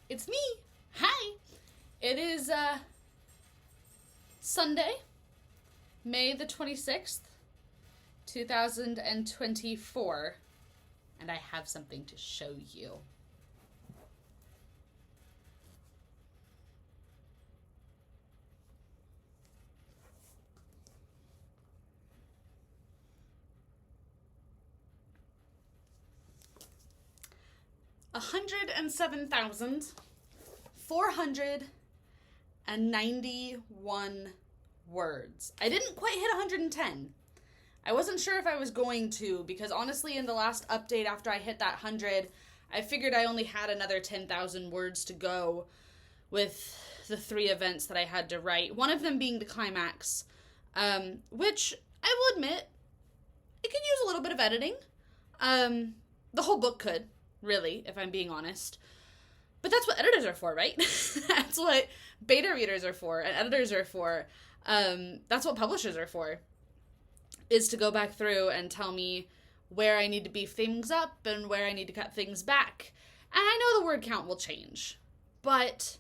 It's me. Hi. It is Sunday, May the 26th, 2024, and I have something to show you. $107,491 words. I didn't quite hit 110. I wasn't sure if I was going to, because honestly in the last update after I hit that 100, I figured I only had another 10,000 words to go with the 3 events that I had to write. One of them being the climax, which I will admit, it could use a little bit of editing. The whole book could, really, if I'm being honest. But that's what editors are for, right? That's what beta readers are for, and editors are for. That's what publishers are for, is to go back through and tell me where I need to beef things up and where I need to cut things back. And I know the word count will change, but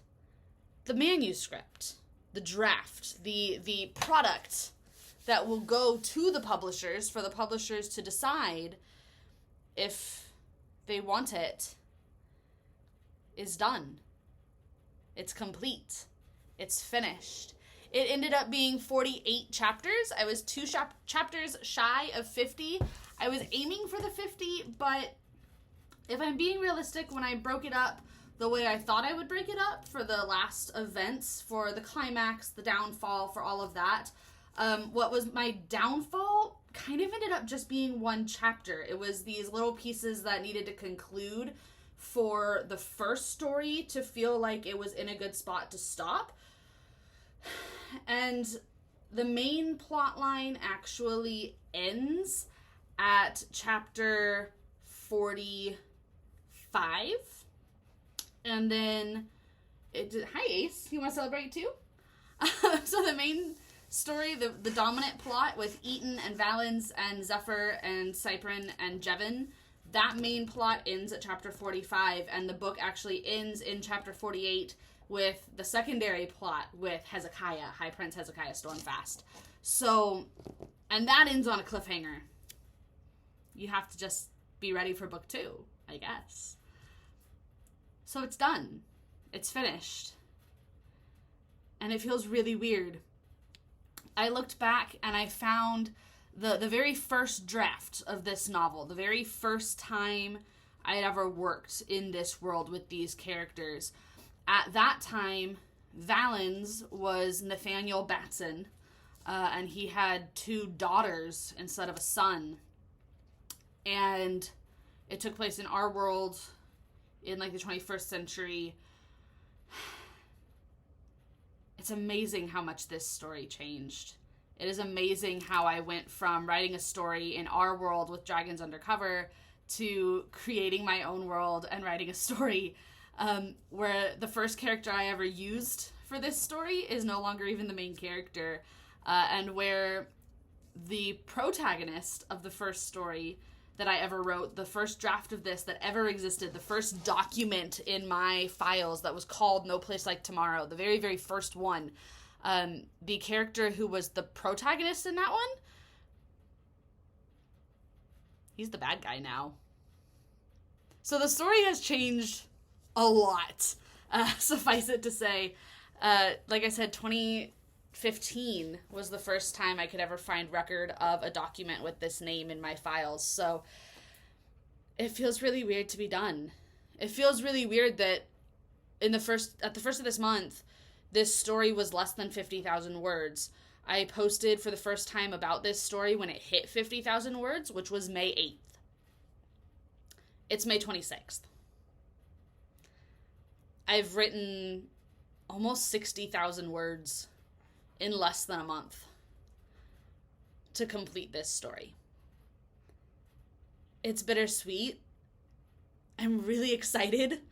the manuscript, the draft, the product that will go to the publishers for the publishers to decide if they want it is done. It's complete. It's finished. It ended up being 48 chapters. I was 2 chapters shy of 50. I was aiming for the 50, but if I'm being realistic, when I broke it up the way I thought I would break it up for the last events, for the climax, the downfall, for all of that, what was my downfall kind of ended up just being 1 chapter. It was these little pieces that needed to conclude for the first story to feel like it was in a good spot to stop. And the main plot line actually ends at chapter 45. And then hi Ace, you want to celebrate too? So the main story, the dominant plot with Eaton and Valens and Zephyr and Cyprin and Jevin, that main plot ends at chapter 45, and the book actually ends in chapter 48 with the secondary plot with Hezekiah, High Prince Hezekiah Stormfast. So, and that ends on a cliffhanger. You have to just be ready for book 2, I guess. So it's done. It's finished. And it feels really weird. I looked back and I found the very first draft of this novel, the very first time I had ever worked in this world with these characters. At that time, Valens was Nathaniel Batson, and he had 2 daughters instead of a son. And it took place in our world in like the 21st century. It's amazing how much this story changed. It is amazing how I went from writing a story in our world with dragons undercover to creating my own world and writing a story where the first character I ever used for this story is no longer even the main character, and where the protagonist of the first story that I ever wrote, the first draft of this that ever existed, the first document in my files that was called No Place Like Tomorrow, the very, very first one, the character who was the protagonist in that one, he's the bad guy now. So the story has changed a lot, suffice it to say. Like I said, 2015 was the first time I could ever find record of a document with this name in my files. So it feels really weird to be done. It feels really weird that at the first of this month, this story was less than 50,000 words. I posted for the first time about this story when it hit 50,000 words, which was May 8th. It's May 26th. I've written almost 60,000 words in less than a month to complete this story. It's bittersweet. I'm really excited.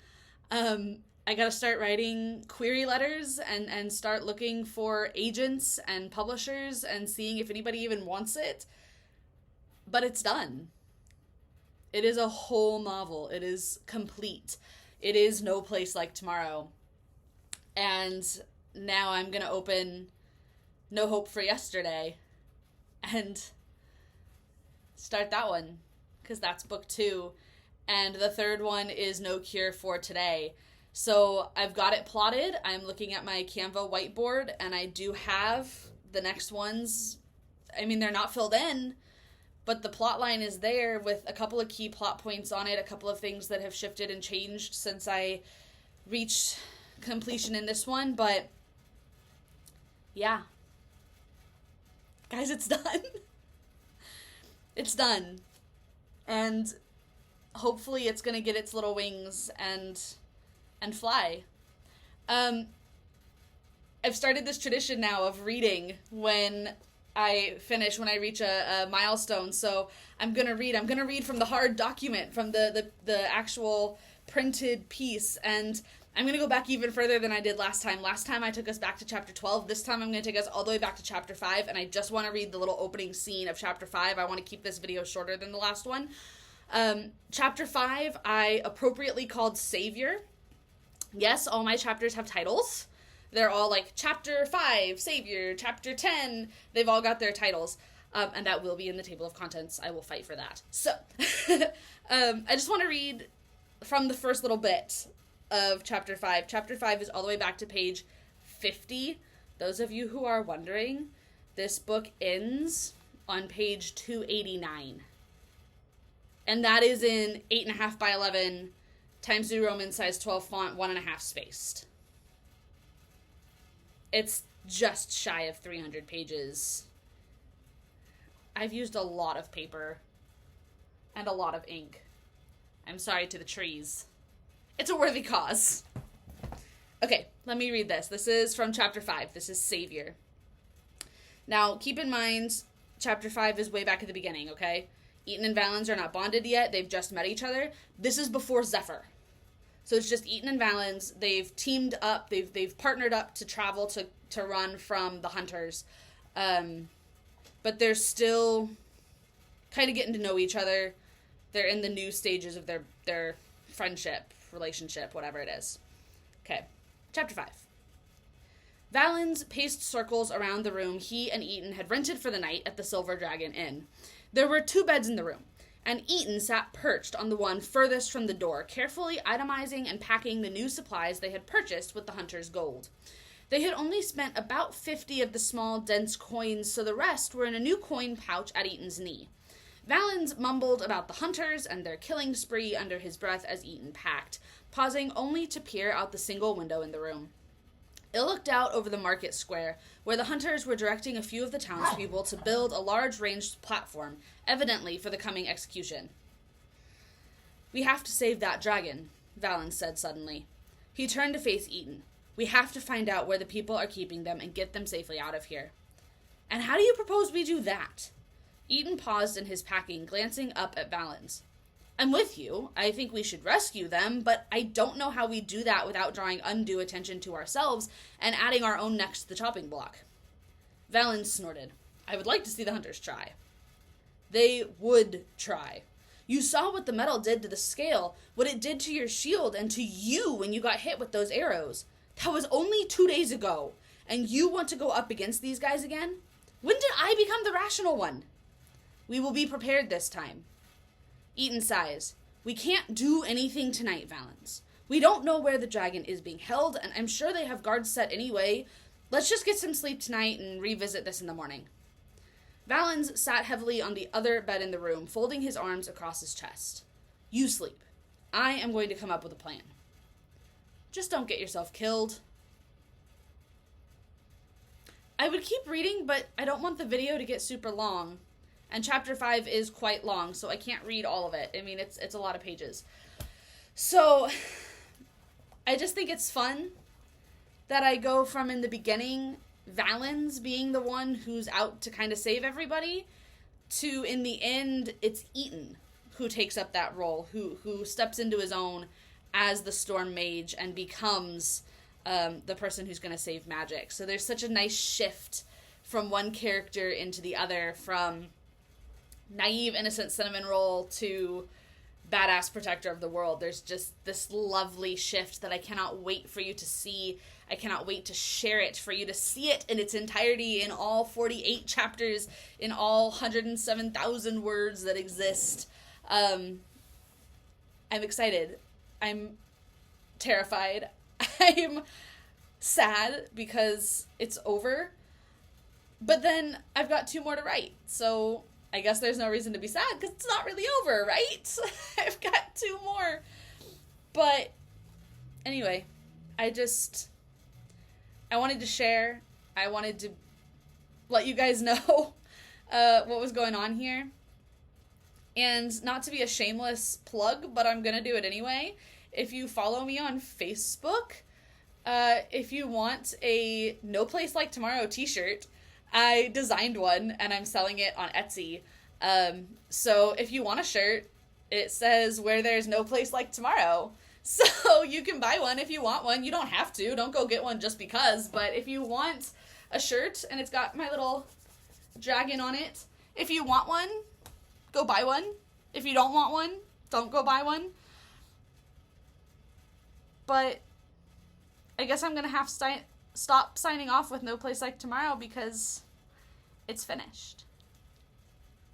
I gotta start writing query letters and start looking for agents and publishers and seeing if anybody even wants it. But it's done. It is a whole novel. It is complete. It is No Place Like Tomorrow. And now I'm going to open No Hope for Yesterday and start that one, because that's book 2. And the third one is No Cure for Today. So I've got it plotted. I'm looking at my Canva whiteboard, and I do have the next ones. I mean, they're not filled in, but the plot line is there with a couple of key plot points on it, a couple of things that have shifted and changed since I reached completion in this one. But yeah, guys, it's done. It's done. And hopefully it's going to get its little wings and fly. I've started this tradition now of reading when I reach a milestone. So I'm going to read from the hard document, from the actual printed piece. And I'm going to go back even further than I did last time. Last time I took us back to chapter 12. This time I'm going to take us all the way back to chapter 5. And I just want to read the little opening scene of chapter 5. I want to keep this video shorter than the last one. Chapter 5, I appropriately called Savior. Yes, all my chapters have titles. They're all like chapter 5, Savior, chapter 10. They've all got their titles. And that will be in the table of contents. I will fight for that. So, I just want to read from the first little bit of chapter 5. Chapter 5 is all the way back to page 50. Those of you who are wondering, this book ends on page 289. And that is in 8.5 by 11 times New Roman size 12 font, 1.5 spaced. It's just shy of 300 pages. I've used a lot of paper and a lot of ink. I'm sorry to the trees. It's a worthy cause. Okay, let me read this. This is from chapter 5. This is Savior. Now, keep in mind, chapter 5 is way back at the beginning, okay? Eaton and Valens are not bonded yet. They've just met each other. This is before Zephyr. So it's just Eaton and Valens. They've teamed up. They've partnered up to travel to run from the Hunters. But they're still kind of getting to know each other. They're in the new stages of their friendship, relationship, whatever it is. Okay, chapter 5. Valens paced circles around the room he and Eaton had rented for the night at the Silver Dragon Inn. There were 2 beds in the room, and Eaton sat perched on the one furthest from the door, carefully itemizing and packing the new supplies they had purchased with the Hunter's gold. They had only spent about 50 of the small, dense coins, so the rest were in a new coin pouch at Eaton's knee. Valens mumbled about the Hunters and their killing spree under his breath as Eaton packed, pausing only to peer out the single window in the room. It looked out over the market square, where the Hunters were directing a few of the townspeople to build a large ranged platform, evidently for the coming execution. "We have to save that dragon," Valens said suddenly. He turned to face Eaton. "We have to find out where the people are keeping them and get them safely out of here." "And how do you propose we do that?" Eaton paused in his packing, glancing up at Valens. "I'm with you. I think we should rescue them, but I don't know how we do that without drawing undue attention to ourselves and adding our own necks to the chopping block." Valens snorted. "I would like to see the Hunters try." "They would try. You saw what the metal did to the scale, what it did to your shield and to you when you got hit with those arrows. That was only 2 days ago, and you want to go up against these guys again? When did I become the rational one?" "We will be prepared this time." Eaton sighs. "We can't do anything tonight, Valens. We don't know where the dragon is being held, and I'm sure they have guards set anyway. Let's just get some sleep tonight and revisit this in the morning." Valens sat heavily on the other bed in the room, folding his arms across his chest. "You sleep. I am going to come up with a plan. Just don't get yourself killed." I would keep reading, but I don't want the video to get super long. And chapter 5 is quite long, so I can't read all of it. I mean, it's a lot of pages. So, I just think it's fun that I go from, in the beginning, Valens being the one who's out to kind of save everybody, to, in the end, it's Eaton who takes up that role, who steps into his own as the Storm Mage and becomes the person who's going to save magic. So there's such a nice shift from one character into the other, from naive, innocent cinnamon roll to badass protector of the world. There's just this lovely shift that I cannot wait for you to see. I cannot wait to share it, for you to see it in its entirety, in all 48 chapters, in all 107,000 words that exist. I'm excited. I'm terrified. I'm sad because it's over. But then I've got 2 more to write. So I guess there's no reason to be sad because it's not really over, right? I've got 2 more. But anyway, I wanted to share. I wanted to let you guys know what was going on here. And not to be a shameless plug, but I'm going to do it anyway. If you follow me on Facebook, if you want a No Place Like Tomorrow t-shirt, I designed one and I'm selling it on Etsy. So if you want a shirt, it says where there's no place like tomorrow. So you can buy one if you want one. You don't have to. Don't go get one just because. But if you want a shirt and it's got my little dragon on it, if you want one, go buy one. If you don't want one, don't go buy one. But I guess I'm going to have to stop signing off with No Place Like Tomorrow because it's finished.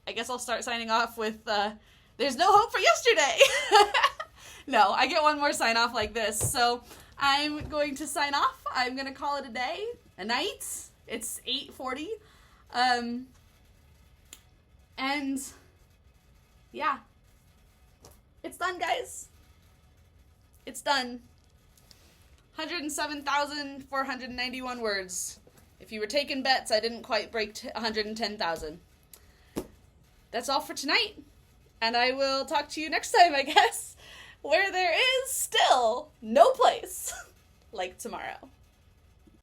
I guess I'll start signing off with There's No Hope for Yesterday. No, I get one more sign off like this. So I'm going to sign off. I'm going to call it a day, a night. It's 8:40. And yeah, it's done, guys. It's done. 107,491 words. If you were taking bets, I didn't quite break 110,000. That's all for tonight. And I will talk to you next time, I guess, where there is still no place like tomorrow.